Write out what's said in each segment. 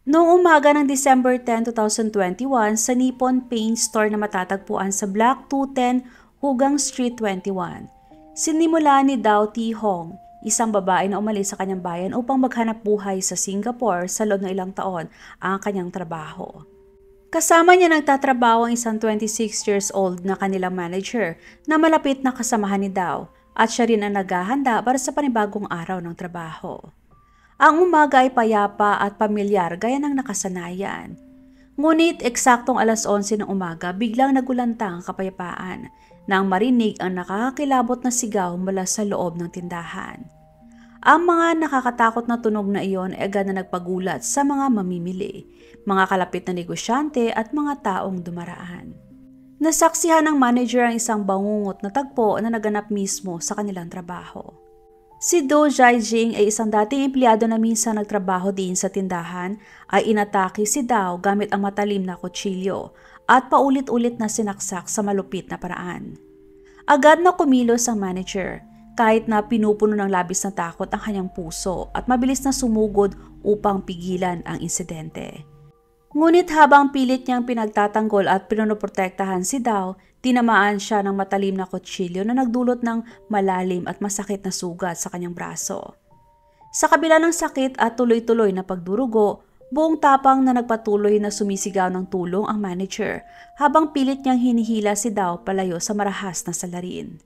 Noong umaga ng December 10, 2021 sa Nippon Paint Store na matatagpuan sa Block 210 Hugang Street 21, sinimula ni Dao T. Hong, isang babae na umalis sa kanyang bayan upang maghanap buhay sa Singapore sa loob ng ilang taon ang kanyang trabaho. Kasama niya nagtatrabaho ang isang 26 years old na kanilang manager na malapit na kasamahan ni Dao at siya rin ang naghahanda para sa panibagong araw ng trabaho. Ang umaga ay payapa at pamilyar gaya ng nakasanayan. Ngunit eksaktong alas 11 ng umaga biglang nagulantang ang kapayapaan nang marinig ang nakakakilabot na sigaw mula sa loob ng tindahan. Ang mga nakakatakot na tunog na iyon ay agad na nagpagulat sa mga mamimili, mga kalapit na negosyante at mga taong dumaraan. Nasaksihan ng manager ang isang bangungot na tagpo na naganap mismo sa kanilang trabaho. Si Do Jaijing ay isang dating empleyado na minsan nagtrabaho din sa tindahan ay inatake si Dao gamit ang matalim na kutsilyo at paulit-ulit na sinaksak sa malupit na paraan. Agad na kumilos ang manager kahit na pinupuno ng labis na takot ang kanyang puso at mabilis na sumugod upang pigilan ang insidente. Ngunit habang pilit niyang pinagtatanggol at pinoprotektahan si Dao, tinamaan siya ng matalim na kutsilyo na nagdulot ng malalim at masakit na sugat sa kanyang braso. Sa kabila ng sakit at tuloy-tuloy na pagdurugo, buong tapang na nagpatuloy na sumisigaw ng tulong ang manager habang pilit niyang hinihila si Dao palayo sa marahas na salarin.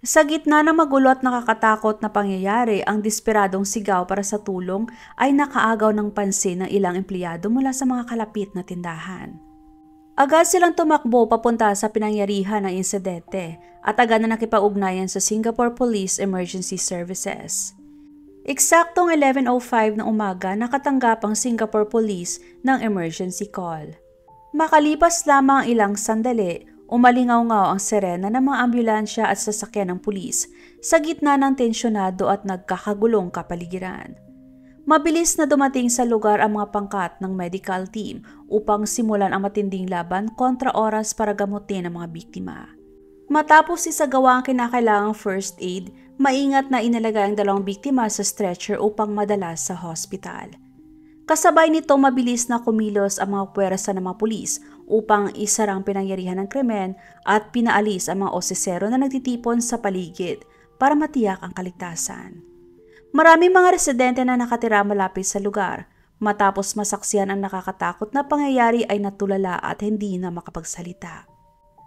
Sa gitna ng magulo at nakakatakot na pangyayari, ang desperadong sigaw para sa tulong ay nakaagaw ng pansin ng ilang empleyado mula sa mga kalapit na tindahan. Agad silang tumakbo papunta sa pinangyarihan ng insidente at agad na nakipag-ugnayan sa Singapore Police Emergency Services. Eksaktong 11:05 ng umaga nakatanggap ang Singapore Police ng emergency call. Makalipas lamang ilang sandali, umalingaw-ngaw ang sirena ng mga ambulansya at sasakyan ng pulis sa gitna ng tensyonado at nagkakagulong kapaligiran. Mabilis na dumating sa lugar ang mga pangkat ng medical team upang simulan ang matinding laban kontra oras para gamutin ang mga biktima. Matapos isagawa ang kinakailangang first aid, maingat na inilagay ang 2 biktima sa stretcher upang madala sa hospital. Kasabay nito mabilis na kumilos ang mga puwersa ng mga pulis upang isarang pinangyarihan ng krimen at pinaalis ang mga osesero na nagtitipon sa paligid para matiyak ang kaligtasan. Maraming mga residente na nakatira malapit sa lugar matapos masaksihan ang nakakatakot na pangyayari ay natulala at hindi na makapagsalita.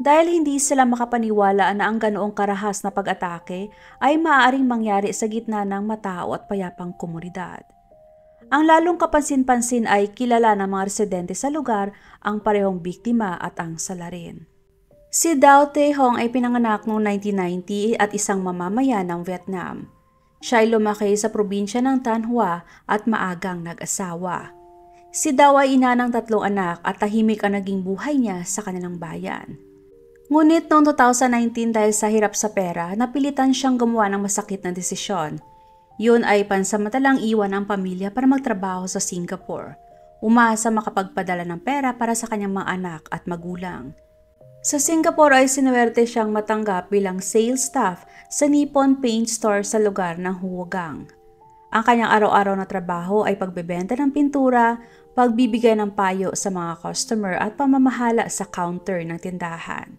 Dahil hindi sila makapaniwala na ang ganoong karahas na pag-atake ay maaaring mangyari sa gitna ng matao at payapang komunidad. Ang lalong kapansin-pansin ay kilala ng mga residente sa lugar ang parehong biktima at ang salarin. Si Dao T. Hong ay pinanganak noong 1990 at isang mamamayan ng Vietnam. Siya ay lumaki sa probinsya ng Thanh Hoa at maagang nag-asawa. Si Dao ay ina ng 3 anak at tahimik ang naging buhay niya sa kanilang bayan. Ngunit noong 2019 dahil sa hirap sa pera, napilitan siyang gumawa ng masakit na desisyon. Yun ay pansamantalang iwan ang pamilya para magtrabaho sa Singapore. Umaasa makapagpadala ng pera para sa kanyang mga anak at magulang. Sa Singapore ay sinuwerte siyang matanggap bilang sales staff sa Nippon Paint Store sa lugar ng Huagang. Ang kanyang araw-araw na trabaho ay pagbebenta ng pintura, pagbibigay ng payo sa mga customer at pamamahala sa counter ng tindahan.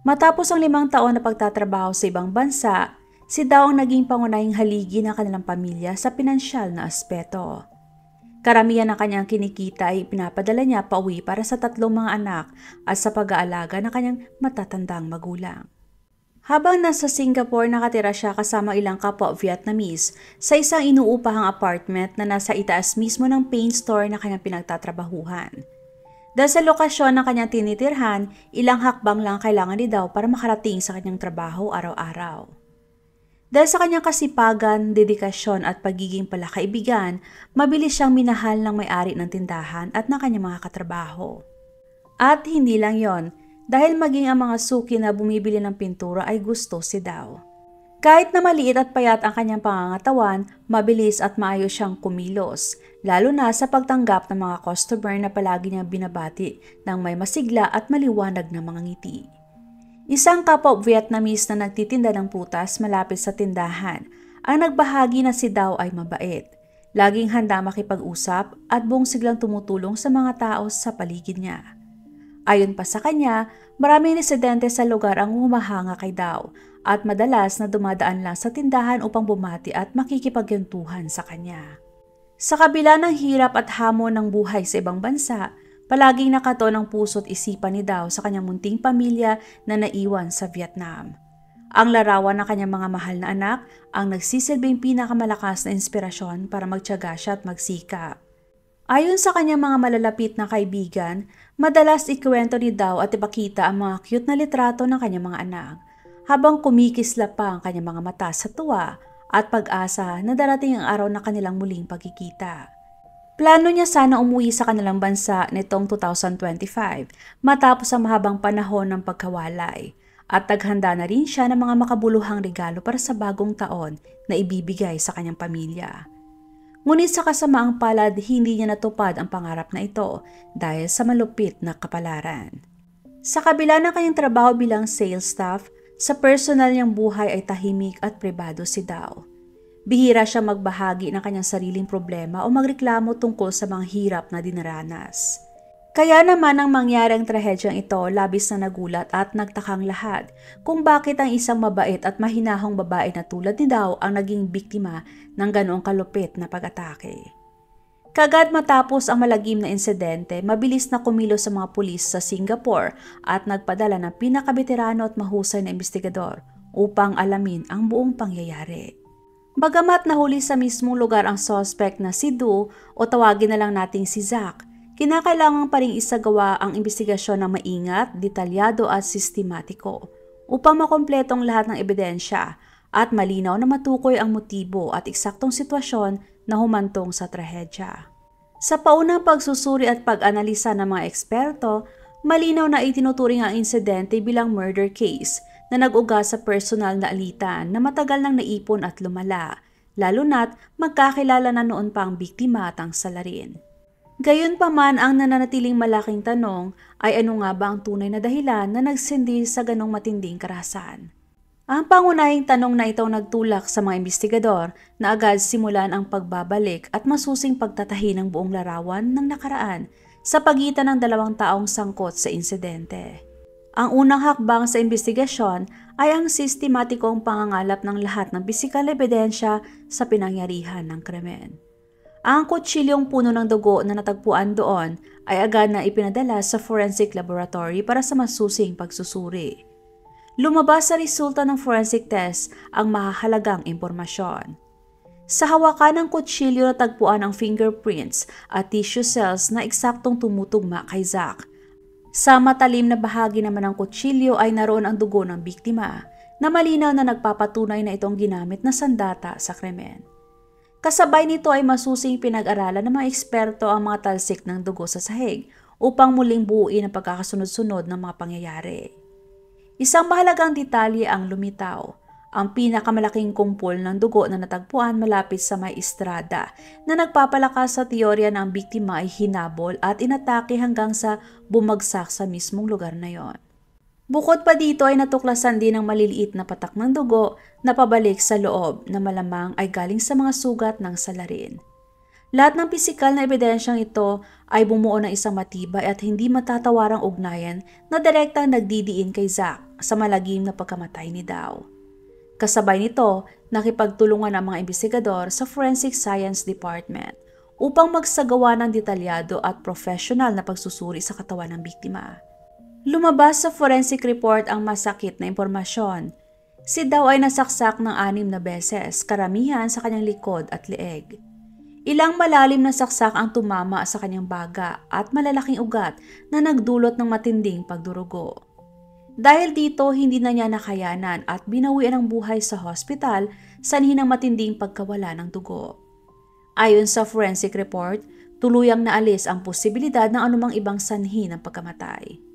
Matapos ang 5 taon na pagtatrabaho sa ibang bansa, si Dao ang naging pangunahing haligi ng kanilang pamilya sa pinansyal na aspeto. Karamihan ng kanyang kinikita ay pinapadala niya pauwi para sa 3 mga anak at sa pag-aalaga ng kanyang matatandang magulang. Habang nasa Singapore, nakatira siya kasama ilang kapwa Vietnamese sa isang inuupahang apartment na nasa itaas mismo ng paint store na kanyang pinagtatrabahuhan. Dahil sa lokasyon ng kanyang tinitirhan, ilang hakbang lang kailangan ni Dao para makarating sa kanyang trabaho araw-araw. Dahil sa kanyang kasipagan, dedikasyon at pagiging palakaibigan, mabilis siyang minahal ng may-ari ng tindahan at ng kanyang mga katrabaho. At hindi lang yon, dahil maging ang mga suki na bumibili ng pintura ay gusto si Dao. Kahit na maliit at payat ang kanyang pangangatawan, mabilis at maayos siyang kumilos, lalo na sa pagtanggap ng mga customer na palagi niyang binabati ng may masigla at maliwanag na mga ngiti. Isang kapwa Vietnamese na nagtitinda ng putas malapit sa tindahan ang nagbahagi na si Dao ay mabait. Laging handa makipag-usap at buong siglang tumutulong sa mga tao sa paligid niya. Ayon pa sa kanya, maraming residente sa lugar ang humahanga kay Dao at madalas na dumadaan lang sa tindahan upang bumati at makikipagyentuhan sa kanya. Sa kabila ng hirap at hamon ng buhay sa ibang bansa, palaging nakaton ang puso't isipan ni Dao sa kanyang munting pamilya na naiwan sa Vietnam. Ang larawan ng kanyang mga mahal na anak ang nagsisilbing pinakamalakas na inspirasyon para magtiyaga siya at magsikap. Ayon sa kanyang mga malalapit na kaibigan, madalas ikwento ni Dao at ipakita ang mga cute na litrato ng kanyang mga anak, habang kumikisla pa ang kanyang mga mata sa tuwa at pag-asa na darating ang araw na kanilang muling pagkikita. Plano niya sana umuwi sa kanilang bansa nitong 2025 matapos ang mahabang panahon ng pagkawalay. At naghanda na rin siya ng mga makabuluhang regalo para sa bagong taon na ibibigay sa kanyang pamilya. Ngunit sa kasamaang palad, hindi niya natupad ang pangarap na ito dahil sa malupit na kapalaran. Sa kabila ng kanyang trabaho bilang sales staff, sa personal niyang buhay ay tahimik at pribado si Dao. Bihira siya magbahagi ng kanyang sariling problema o magreklamo tungkol sa mga hirap na dinaranas. Kaya naman ang mangyari ang trahedyang ito, labis na nagulat at nagtakang lahat kung bakit ang isang mabait at mahinahong babae na tulad ni Dao ang naging biktima ng ganoong kalupit na pag-atake. Kagad matapos ang malagim na insidente, mabilis na kumilos sa mga pulis sa Singapore at nagpadala ng pinakabeterano at mahusay na investigador upang alamin ang buong pangyayari. Bagamat nahuli sa mismong lugar ang suspect na si Du o tawagin na lang nating si Zack, kinakailangan pa ring isagawa ang investigasyon ng maingat, detalyado at sistematiko upang makompletong lahat ng ebidensya at malinaw na matukoy ang motibo at eksaktong sitwasyon na humantong sa trahedya. Sa paunang pagsusuri at pag-analisa ng mga eksperto, malinaw na itinuturing ang insidente bilang murder case na nag-uga sa personal na alitan na matagal nang naipon at lumala, lalo na't magkakilala na noon pa ang biktima at ang salarin. Gayunpaman, ang nananatiling malaking tanong ay ano nga ba ang tunay na dahilan na nagsindi sa ganong matinding karahasan. Ang pangunahing tanong na ito nagtulak sa mga investigador na agad simulan ang pagbabalik at masusing pagtatahi ng buong larawan ng nakaraan sa pagitan ng dalawang taong sangkot sa insidente. Ang unang hakbang sa investigasyon ay ang sistematikong pangangalap ng lahat ng pisikal na ebidensya sa pinangyarihan ng krimen. Ang kutsilyong puno ng dugo na natagpuan doon ay agad na ipinadala sa forensic laboratory para sa masusing pagsusuri. Lumabas sa resulta ng forensic test ang mahahalagang impormasyon. Sa hawakan ng kutsilyo natagpuan ang fingerprints at tissue cells na eksaktong tumutugma kay Zack. Sa matalim na bahagi naman ng kutsilyo ay naroon ang dugo ng biktima na malinaw na nagpapatunay na itong ginamit na sandata sa krimen. Kasabay nito ay masusing pinag-aralan ng mga eksperto ang mga talsik ng dugo sa sahig upang muling buuin ang pagkakasunod-sunod ng mga pangyayari. Isang mahalagang detalye ang lumitaw, ang pinakamalaking kumpol ng dugo na natagpuan malapit sa may estrada na nagpapalakas sa teorya na ang biktima ay hinabol at inatake hanggang sa bumagsak sa mismong lugar na yon. Bukod pa dito ay natuklasan din ang maliliit na patak ng dugo na pabalik sa loob na malamang ay galing sa mga sugat ng salarin. Lahat ng pisikal na ebidensyang ito ay bumuo ng isang matibay at hindi matatawarang ugnayan na direktang nagdidiin kay Zack sa malagim na pagkamatay ni Dao. Kasabay nito, nakipagtulungan ang mga investigador sa Forensic Science Department upang magsagawa ng detalyado at professional na pagsusuri sa katawan ng biktima. Lumabas sa forensic report ang masakit na impormasyon. Si Dao ay nasaksak ng 6 na beses, karamihan sa kanyang likod at leeg. Ilang malalim na saksak ang tumama sa kanyang baga at malalaking ugat na nagdulot ng matinding pagdurugo. Dahil dito, hindi na niya nakayanan at binawian ang buhay sa hospital sanhi ng matinding pagkawala ng dugo. Ayon sa forensic report, tuluyang naalis ang posibilidad ng anumang ibang sanhi ng pagkamatay.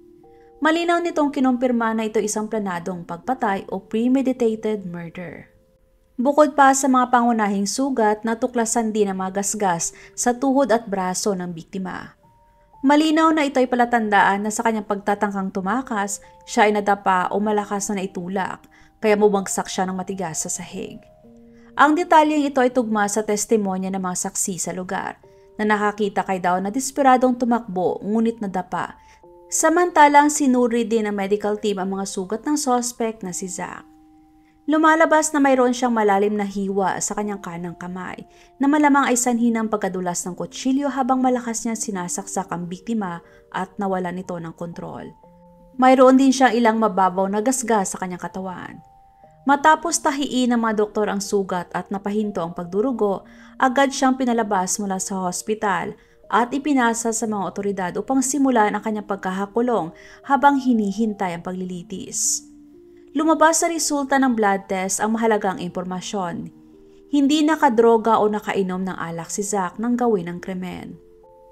Malinaw nitong kinumpirma na ito isang planadong pagpatay o premeditated murder. Bukod pa sa mga pangunahing sugat, natuklasan din ang mga gasgas sa tuhod at braso ng biktima. Malinaw na ito ay palatandaan na sa kanyang pagtatangkang tumakas, siya ay nadapa o malakas na naitulak, kaya bumagsak siya ng matigas sa sahig. Ang detalyeng ito ay tugma sa testimonya ng mga saksi sa lugar na nakakita kay Dao na desperadong tumakbo ngunit nadapa. Samantalang sinuri din ng medical team ang mga sugat ng suspect na si Zack. Lumalabas na mayroon siyang malalim na hiwa sa kanyang kanang kamay na malamang ay sanhi ng pagkadulas ng kutsilyo habang malakas niya sinasaksak ang biktima at nawalan ito ng kontrol. Mayroon din siyang ilang mababaw na gasgas sa kanyang katawan. Matapos tahiin ng mga doktor ang sugat at napahinto ang pagdurugo, agad siyang pinalabas mula sa hospital at ipinasa sa mga otoridad upang simulan ang kanyang pagkakakulong habang hinihintay ang paglilitis. Lumabas sa resulta ng blood test ang mahalagang impormasyon. Hindi nakadroga o nakainom ng alak si Zack nang gawin ang krimen.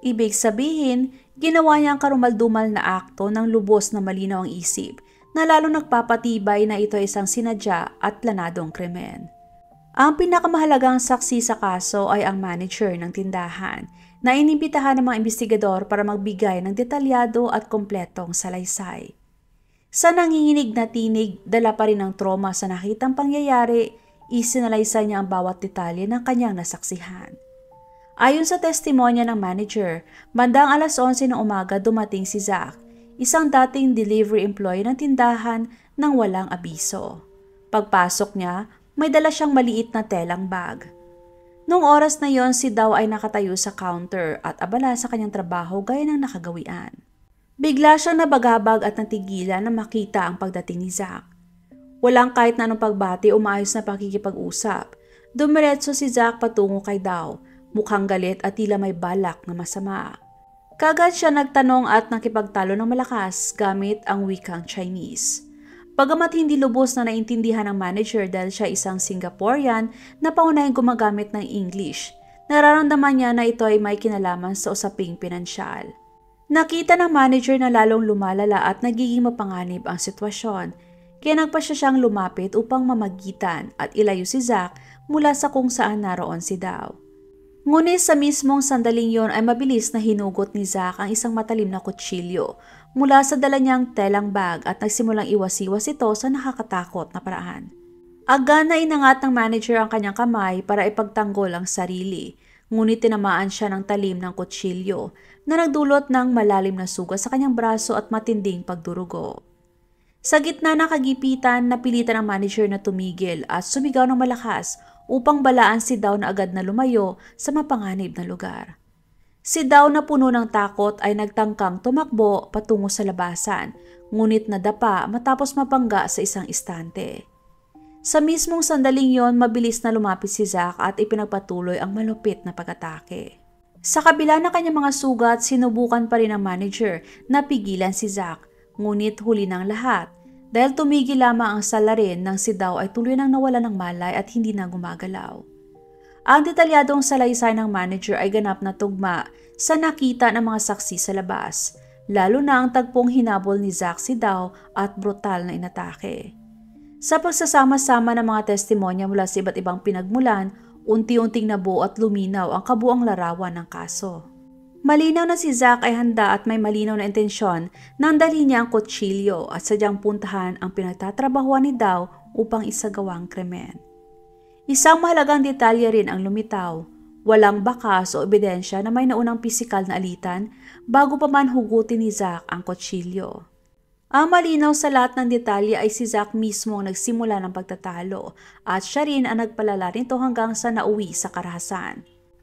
Ibig sabihin, ginawa niya ang karumaldumal na akto ng lubos na malinaw ang isip na lalo nagpapatibay na ito ay isang sinadya at planadong krimen. Ang pinakamahalagang saksi sa kaso ay ang manager ng tindahan na inimbitahan ng mga investigador para magbigay ng detalyado at kompletong salaysay. Sa nanginginig na tinig, dala pa rin ang trauma sa nakitang pangyayari, isinalaysay niya ang bawat detalye ng kanyang nasaksihan. Ayon sa testimonya ng manager, bandang alas 11 ng umaga dumating si Zack, isang dating delivery employee ng tindahan nang walang abiso. Pagpasok niya, may dala siyang maliit na telang bag. Noong oras na yon, si Dao ay nakatayo sa counter at abala sa kanyang trabaho gaya ng nakagawian. Bigla siyang nabagabag at natigilan na makita ang pagdating ni Zack. Walang kahit na anong pagbati o maayos na pakikipag-usap. Dumiretso si Zack patungo kay Dao, mukhang galit at tila may balak na masama. Kagad siya nagtanong at nakipagtalo ng malakas gamit ang wikang Chinese. Bagamat hindi lubos na naintindihan ng manager dahil siya isang Singaporean na paunahing gumagamit ng English, nararamdaman niya na ito ay may kinalaman sa usaping pinansyal. Nakita ng manager na lalong lumalala at nagiging mapanganib ang sitwasyon, kaya nagpasya siyang lumapit upang mamagitan at ilayo si Zack mula sa kung saan naroon si Dao. Ngunit sa mismong sandaling yon ay mabilis na hinugot ni Zack ang isang matalim na kutsilyo mula sa dala niyang telang bag at nagsimulang iwas-iwas ito sa nakakatakot na paraan. Agad na inangat ng manager ang kanyang kamay para ipagtanggol ang sarili, ngunit tinamaan siya ng talim ng kutsilyo na nagdulot ng malalim na sugat sa kanyang braso at matinding pagdurugo. Sa gitna ng kagipitan, napilitan ang manager na tumigil at sumigaw ng malakas upang balaan si Dao na agad na lumayo sa mapanganib na lugar. Si Dao na puno ng takot ay nagtangkang tumakbo patungo sa labasan, ngunit nadapa matapos mapangga sa isang istante. Sa mismong sandaling yon, mabilis na lumapit si Zack at ipinagpatuloy ang malupit na pag-atake. Sa kabila ng kanyang mga sugat, sinubukan pa rin ng manager na pigilan si Zack, ngunit huli ng lahat. Dahil tumigil lamang ang salarin nang si Dao ay tuloy nang nawala ng malay at hindi na gumagalaw. Ang detalyadong salaysay ng manager ay ganap na tugma sa nakita ng mga saksi sa labas, lalo na ang tagpong hinabol ni Zack si Dao at brutal na inatake. Sa pagsasama-sama ng mga testimonya mula sa iba't ibang pinagmulan, unti-unting nabuo at luminaw ang kabuang larawan ng kaso. Malinaw na si Zack ay handa at may malinaw na intensyon nang dalhin niya ang kutsilyo at sadyang puntahan ang pinagtatrabahuan ni Dao upang isagawa ang krimen. Isang mahalagang detalye rin ang lumitaw. Walang bakas o ebidensya na may naunang pisikal na alitan bago pa man hugutin ni Zack ang kutsilyo. Ang malinaw sa lahat ng detalye ay si Zack mismo ang nagsimula ng pagtatalo at siya rin ang nagpalala nito hanggang sa nauwi sa karahasan.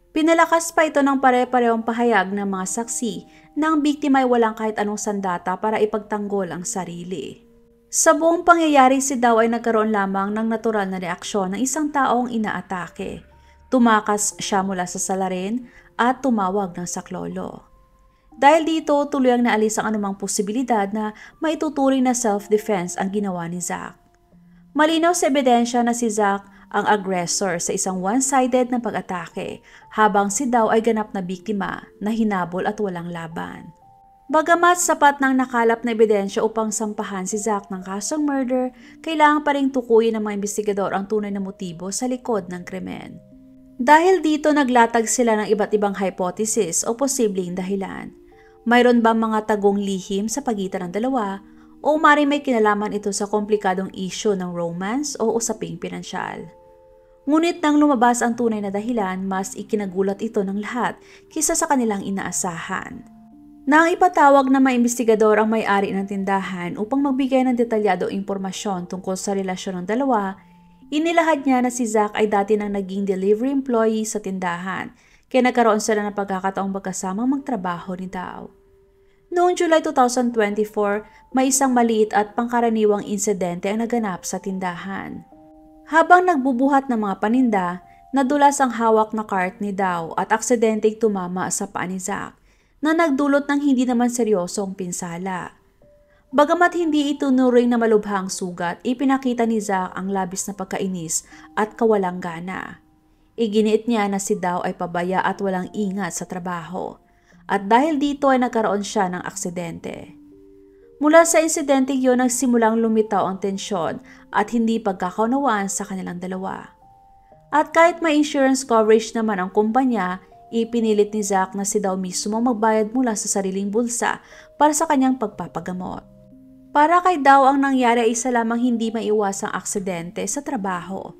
Pinalakas pa ito ng pare-parehong pahayag ng mga saksi na ang biktima ay walang kahit anong sandata para ipagtanggol ang sarili. Sa buong pangyayari, si Dao ay nagkaroon lamang ng natural na reaksyon ng isang taong inaatake. Tumakas siya mula sa salarin at tumawag ng saklolo. Dahil dito, tuloy ang naalis ang anumang posibilidad na maituturing na self-defense ang ginawa ni Zack. Malinaw sa ebidensya na si Zack ang aggressor sa isang one-sided na pag-atake, habang si Dao ay ganap na biktima na hinabol at walang laban. Bagamat sapat ng nakalap na ebidensya upang sampahan si Zack ng kasong murder, kailangan pa ring tukuyin ng mga investigador ang tunay na motibo sa likod ng krimen. Dahil dito naglatag sila ng iba't ibang hypothesis o posibleng dahilan. Mayroon ba mga tagong lihim sa pagitan ng dalawa o maaaring may kinalaman ito sa komplikadong issue ng romance o usaping pinansyal? Ngunit nang lumabas ang tunay na dahilan, mas ikinagulat ito ng lahat kaysa sa kanilang inaasahan. Nang ipatawag na may investigador ang may-ari ng tindahan upang magbigay ng detalyadong impormasyon tungkol sa relasyon ng dalawa, inilahad niya na si Zach ay dati nang naging delivery employee sa tindahan, kaya nagkaroon sila ng pagkakataong magkasamang magtrabaho ni Dow. Noong July 2024, may isang maliit at pangkaraniwang insidente ang naganap sa tindahan. Habang nagbubuhat ng mga paninda, nadulas ang hawak na cart ni Dow at aksidenteng tumama sa paa ni Zach, na nagdulot ng hindi naman seryosong pinsala. Bagamat hindi itunuring na malubhang sugat, ipinakita ni Zach ang labis na pagkainis at kawalang gana. Iginiit niya na si Dow ay pabaya at walang ingat sa trabaho, at dahil dito ay nagkaroon siya ng aksidente. Mula sa insidente yun nagsimulang lumitaw ang tensyon at hindi pagkakaunawaan sa kanilang dalawa. At kahit may insurance coverage naman ang kumpanya, ipinilit ni Zach na si Dow mismo magbayad mula sa sariling bulsa para sa kanyang pagpapagamot. Para kay Dow ang nangyari ay isa lamang hindi maiwasang aksidente sa trabaho.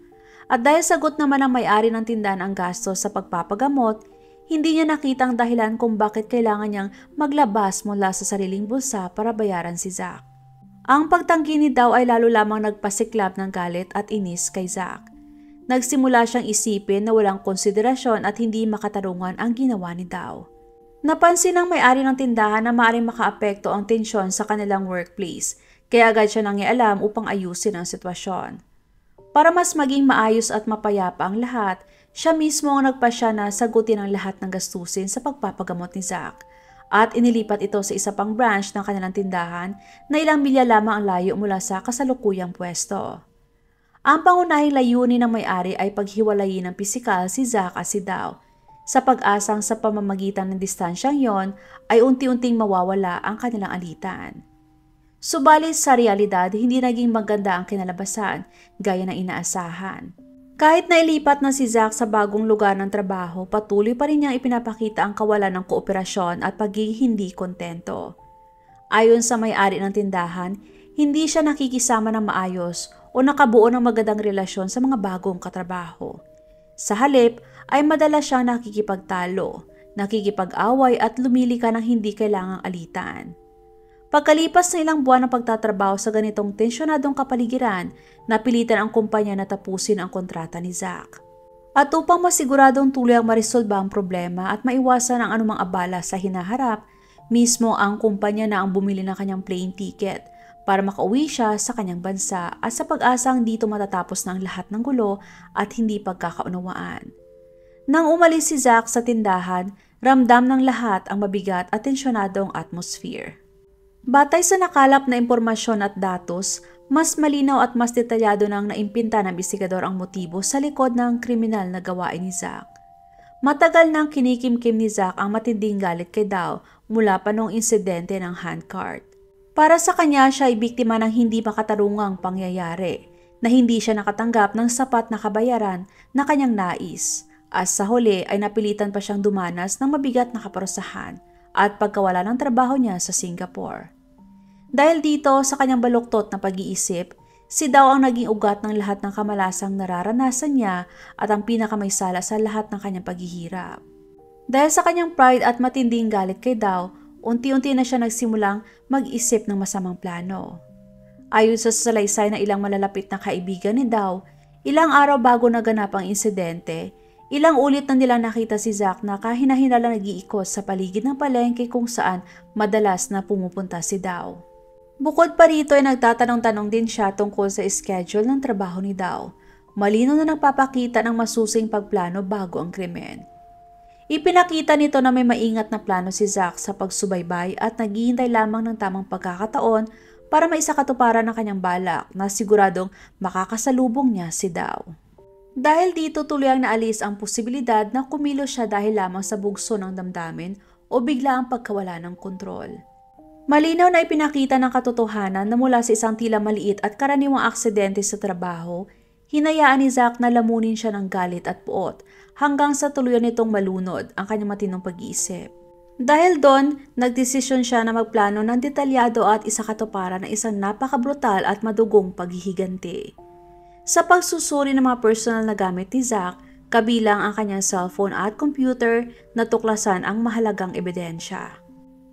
At dahil sagot naman ng may-ari ng tindahan ang gastos sa pagpapagamot, hindi niya nakita ang dahilan kung bakit kailangan niyang maglabas mula sa sariling bulsa para bayaran si Zach. Ang pagtanggi ni Dow ay lalo lamang nagpasiklab ng galit at inis kay Zach. Nagsimula siyang isipin na walang konsiderasyon at hindi makatarungan ang ginawa ni Dow. Napansin ng may-ari ng tindahan na maaaring makaapekto ang tensyon sa kanilang workplace, kaya agad siya nangialam upang ayusin ang sitwasyon. Para mas maging maayos at mapayapa ang lahat, siya mismo ang nagpasya na sagutin ang lahat ng gastusin sa pagpapagamot ni Zach at inilipat ito sa isa pang branch ng kanilang tindahan na ilang milya lamang ang layo mula sa kasalukuyang pwesto. Ang pangunahing layunin ng may-ari ay paghiwalayin ng pisikal si Zach at si Dow, sa pag-asang sa pamamagitan ng distansyang yon ay unti-unting mawawala ang kanilang alitan. Subalit sa realidad, hindi naging maganda ang kinalabasan gaya ng inaasahan. Kahit nailipat na si Zach sa bagong lugar ng trabaho, patuloy pa rin niyang ipinapakita ang kawalan ng kooperasyon at pagiging hindi kontento. Ayon sa may-ari ng tindahan, hindi siya nakikisama ng maayos o nakabuo ng magandang relasyon sa mga bagong katrabaho. Sa halip ay madalas siyang nakikipagtalo, nakikipag-away at lumilika ng hindi kailangang alitan. Pagkalipas ng ilang buwan ng pagtatrabaho sa ganitong tensyonadong kapaligiran, napilitan ang kumpanya na tapusin ang kontrata ni Zach. At upang masiguradong tuloy ang marisolba ang problema at maiwasan ang anumang abala sa hinaharap, mismo ang kumpanya na ang bumili ng kanyang plane ticket para makauwi siya sa kanyang bansa at sa pag-asang dito matatapos ng lahat ng gulo at hindi pagkakaunawaan. Nang umalis si Zach sa tindahan, ramdam ng lahat ang mabigat at tensyonadong atmosphere. Batay sa nakalap na impormasyon at datos, mas malinaw at mas detalyado nang naimpinta ng investigador ang motibo sa likod ng kriminal na gawain ni Zach. Matagal nang kinikimkim ni Zach ang matinding galit kay Dow mula pa noong insidente ng handcart. Para sa kanya, siya ay biktima ng hindi makatarungang pangyayari, na hindi siya nakatanggap ng sapat na kabayaran na kanyang nais, at sa huli ay napilitan pa siyang dumanas ng mabigat na kaparusahan at pagkawala ng trabaho niya sa Singapore. Dahil dito sa kanyang baluktot na pag-iisip, si Dow ang naging ugat ng lahat ng kamalasang nararanasan niya at ang pinakamaysala sa lahat ng kanyang paghihirap. Dahil sa kanyang pride at matinding galit kay Dow, unti-unti na siya nagsimulang mag-isip ng masamang plano. Ayon sa salaysay na ilang malalapit na kaibigan ni Dow, ilang araw bago naganap ang insidente, ilang ulit na nilang nakita si Zach na kahina-hinala nag-iikot sa paligid ng palengke kung saan madalas na pumupunta si Dow. Bukod pa rito ay nagtatanong-tanong din siya tungkol sa schedule ng trabaho ni Dow. Malino na nagpapakita ng masusing pagplano bago ang krimen. Ipinakita nito na may maingat na plano si Zach sa pagsubaybay at naghihintay lamang ng tamang pagkakataon para maisakatuparan ng kanyang balak na siguradong makakasalubong niya si Dow. Dahil dito tuloy ang naalis ang posibilidad na kumilos siya dahil lamang sa bugso ng damdamin o bigla ang pagkawala ng kontrol. Malinaw na ipinakita ng katotohanan na mula sa isang tila maliit at karaniwang aksidente sa trabaho, hinayaan ni Zach na lamunin siya ng galit at puot hanggang sa tuluyan nitong malunod ang kanyang matinong pag-iisip. Dahil doon, nagdesisyon siya na magplano ng detalyado at isakatuparan ng isang napakabrutal at madugong paghihiganti. Sa pagsusuri ng mga personal na gamit ni Zack, kabilang ang kanyang cellphone at computer, natuklasan ang mahalagang ebidensya.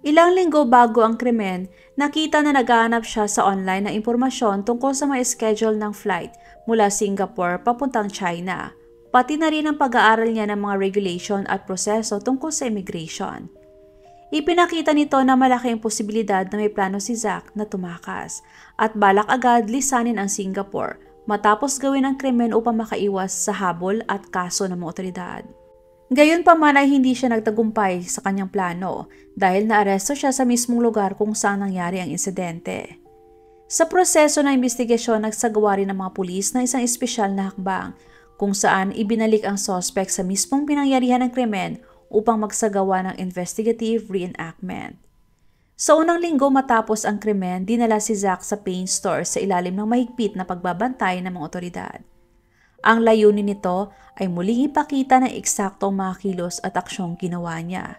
Ilang linggo bago ang krimen, nakita na naghahanap siya sa online na impormasyon tungkol sa mga schedule ng flight mula Singapore papuntang China, pati na rin ang pag-aaral niya ng mga regulation at proseso tungkol sa immigration. Ipinakita nito na malaki ang posibilidad na may plano si Zack na tumakas at balak agad lisanin ang Singapore matapos gawin ang krimen upang makaiwas sa habol at kaso ng mga otoridad. Gayunpaman ay hindi siya nagtagumpay sa kanyang plano dahil naaresto siya sa mismong lugar kung saan nangyari ang insidente. Sa proseso ng investigasyon, nagsagawa rin ng mga pulis na isang espesyal na hakbang kung saan ibinalik ang suspect sa mismong pinangyarihan ng krimen upang magsagawa ng investigative reenactment. Sa unang linggo matapos ang krimen, dinala si Zack sa paint store sa ilalim ng mahigpit na pagbabantay ng mga otoridad. Ang layunin nito ay muling ipakita ng eksaktong mga kilos at aksyong ginawa niya.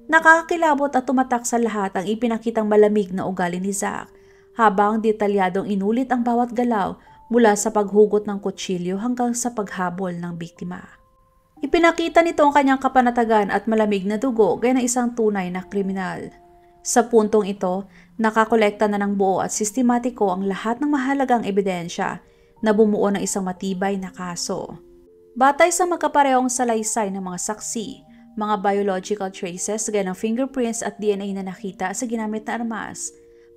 Nakakakilabot at tumatak sa lahat ang ipinakitang malamig na ugali ni Zack habang detalyadong inulit ang bawat galaw mula sa paghugot ng kutsilyo hanggang sa paghabol ng biktima. Ipinakita nito ang kanyang kapanatagan at malamig na dugo gaya ng isang tunay na kriminal. Sa puntong ito, nakakolekta na ng buo at sistematiko ang lahat ng mahalagang ebidensya na bumuo ng isang matibay na kaso. Batay sa magkaparehong salaysay ng mga saksi, mga biological traces gaya ng fingerprints at DNA na nakita sa ginamit na armas,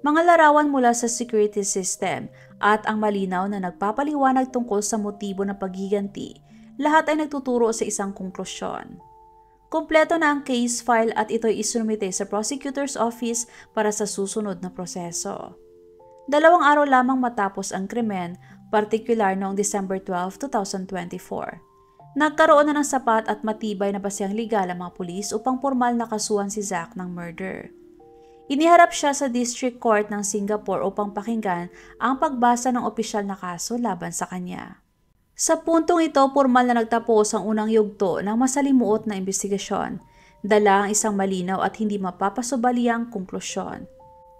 mga larawan mula sa security system at ang malinaw na nagpapaliwanag tungkol sa motibo ng paghiganti, lahat ay nagtuturo sa isang konklusyon. Kumpleto na ang case file at ito'y isinumite sa prosecutor's office para sa susunod na proseso. 2 araw lamang matapos ang krimen, partikular noong December 12, 2024. Nagkaroon na ng sapat at matibay na basehang legal ang mga pulis upang formal na kasuhan si Zack ng murder. Iniharap siya sa District Court ng Singapore upang pakinggan ang pagbasa ng opisyal na kaso laban sa kanya. Sa puntong ito, formal na nagtapos ang unang yugto ng masalimuot na investigasyon, dala ang isang malinaw at hindi mapapasubaliang konklusyon.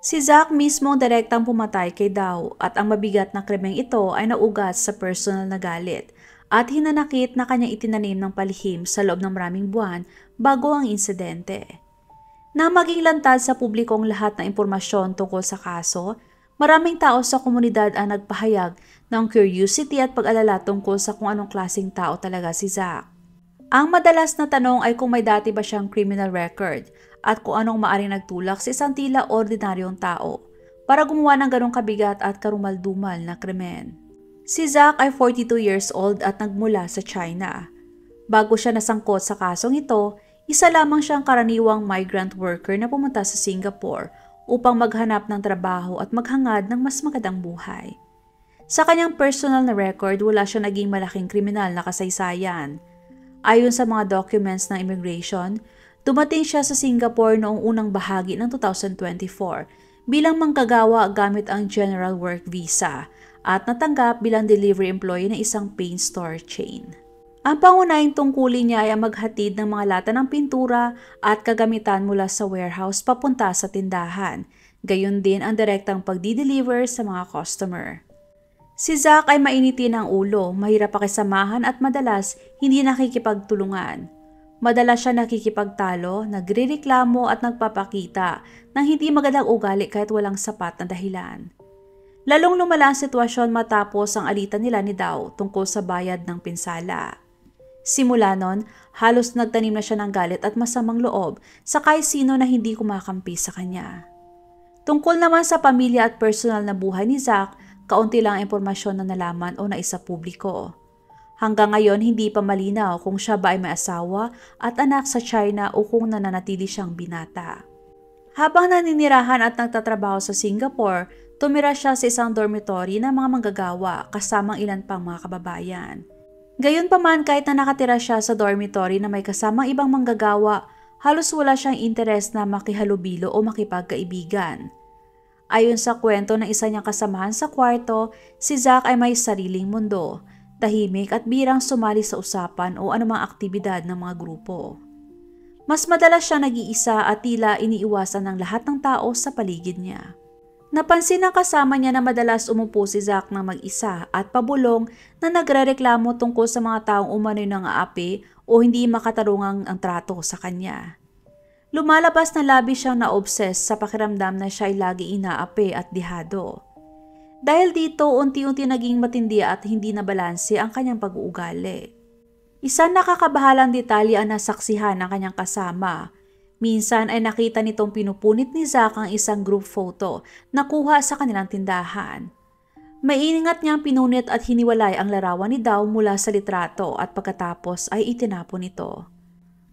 Si Zack mismo ang direktang pumatay kay Dao at ang mabigat na krimeng ito ay naugat sa personal na galit at hinanakit na kanyang itinanim ng palihim sa loob ng maraming buwan bago ang insidente. Na maging lantad sa publiko ang lahat ng impormasyon tungkol sa kaso, maraming tao sa komunidad ang nagpahayag ng curiosity at pag-alala tungkol sa kung anong klaseng tao talaga si Zack. Ang madalas na tanong ay kung may dati ba siyang criminal record at kung anong maaring nagtulak sa isang tila ordinaryong tao para gumawa ng ganong kabigat at karumaldumal na krimen. Si Zack ay 42 years old at nagmula sa China. Bago siya nasangkot sa kasong ito, isa lamang siyang karaniwang migrant worker na pumunta sa Singapore upang maghanap ng trabaho at maghangad ng mas magandang buhay. Sa kanyang personal na record, wala siyang naging malaking kriminal na kasaysayan. Ayon sa mga documents ng immigration, dumating siya sa Singapore noong unang bahagi ng 2024 bilang manggagawa gamit ang General Work Visa at natanggap bilang delivery employee ng isang paint store chain. Ang pangunahing tungkulin niya ay ang maghatid ng mga lata ng pintura at kagamitan mula sa warehouse papunta sa tindahan, gayon din ang direktang pagdi-deliver sa mga customer. Si Zack ay mainitin ang ulo, mahirap pakisamahan at madalas hindi nakikipagtulungan. Madalas siya nakikipagtalo, nagrereklamo at nagpapakita ng hindi magandang ugali kahit walang sapat na dahilan. Lalong lumala ang sitwasyon matapos ang alitan nila ni Dao tungkol sa bayad ng pinsala. Simula nun, halos nagtanim na siya ng galit at masamang loob sa kahit sino na hindi kumakampi sa kanya. Tungkol naman sa pamilya at personal na buhay ni Zack, kaunti lang ang impormasyon na nalaman o naisa publiko. Hanggang ngayon, hindi pa malinaw kung siya ba ay may asawa at anak sa China o kung nananatili siyang binata. Habang naninirahan at nagtatrabaho sa Singapore, tumira siya sa isang dormitory ng mga manggagawa kasamang ilan pang mga kababayan. Gayunpaman, kahit na nakatira siya sa dormitory na may kasamang ibang manggagawa, halos wala siyang interes na makihalubilo o makipagkaibigan. Ayon sa kwento ng isa niyang kasamahan sa kwarto, si Zack ay may sariling mundo, tahimik at birang sumali sa usapan o anumang aktibidad ng mga grupo. Mas madalas siya nag-iisa at tila iniiwasan ng lahat ng tao sa paligid niya. Napansin ng kasama niya na madalas umupo si Zack ng mag-isa at pabulong na nagrereklamo tungkol sa mga taong umano'y nang-aapi o hindi makatarungang ang trato sa kanya. Lumalabas na labis siyang na-obsess sa pakiramdam na siya ay lagi inaapi at dihado. Dahil dito, unti-unti naging matindi at hindi na balanse ang kanyang pag-uugali. Isang nakakabahalang detalye ang nasaksihan ng kanyang kasama. Minsan ay nakita nitong pinupunit ni Zack ang isang group photo na kuha sa kanilang tindahan. Maingat niyang pinunit at hiniwalay ang larawan ni Dao mula sa litrato at pagkatapos ay itinapon ito.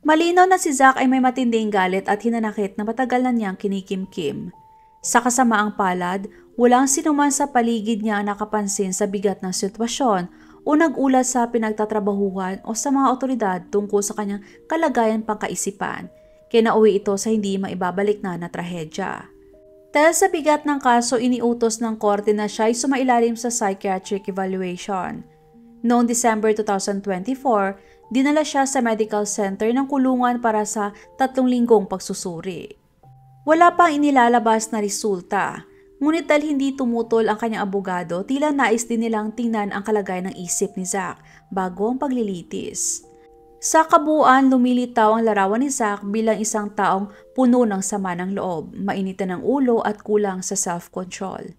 Malinaw na si Zack ay may matinding galit at hinanakit na matagal na niyang kinikimkim. Sa kasamaang palad, walang sinuman sa paligid niya ang nakapansin sa bigat ng sitwasyon o nagulat sa pinagtatrabahuhan o sa mga otoridad tungkol sa kanyang kalagayan pangkaisipan. Kinauwi ito sa hindi maibabalik na trahedya. Dahil sa bigat ng kaso, iniutos ng korte na siya ay sumailalim sa psychiatric evaluation. Noong December 2024, dinala siya sa medical center ng kulungan para sa 3 linggong pagsusuri. Wala pang inilalabas na resulta, ngunit dahil hindi tumutol ang kanyang abogado, tila nais din nilang tingnan ang kalagayan ng isip ni Zack bago ang paglilitis. Sa kabuuan, lumilitaw ang larawan ni Zack bilang isang taong puno ng sama ng loob, mainitan ng ulo at kulang sa self-control.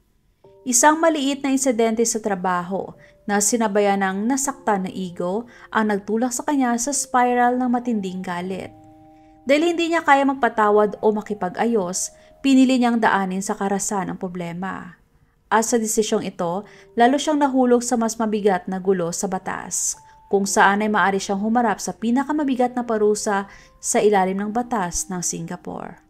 Isang maliit na insidente sa trabaho na sinabayan ng nasaktan na ego ang nagtulak sa kanya sa spiral ng matinding galit. Dahil hindi niya kaya magpatawad o makipag-ayos, pinili niyang daanin sa karasan ang problema. At sa desisyong ito, lalo siyang nahulog sa mas mabigat na gulo sa batas, kung saan ay maaari siyang humarap sa pinakamabigat na parusa sa ilalim ng batas ng Singapore.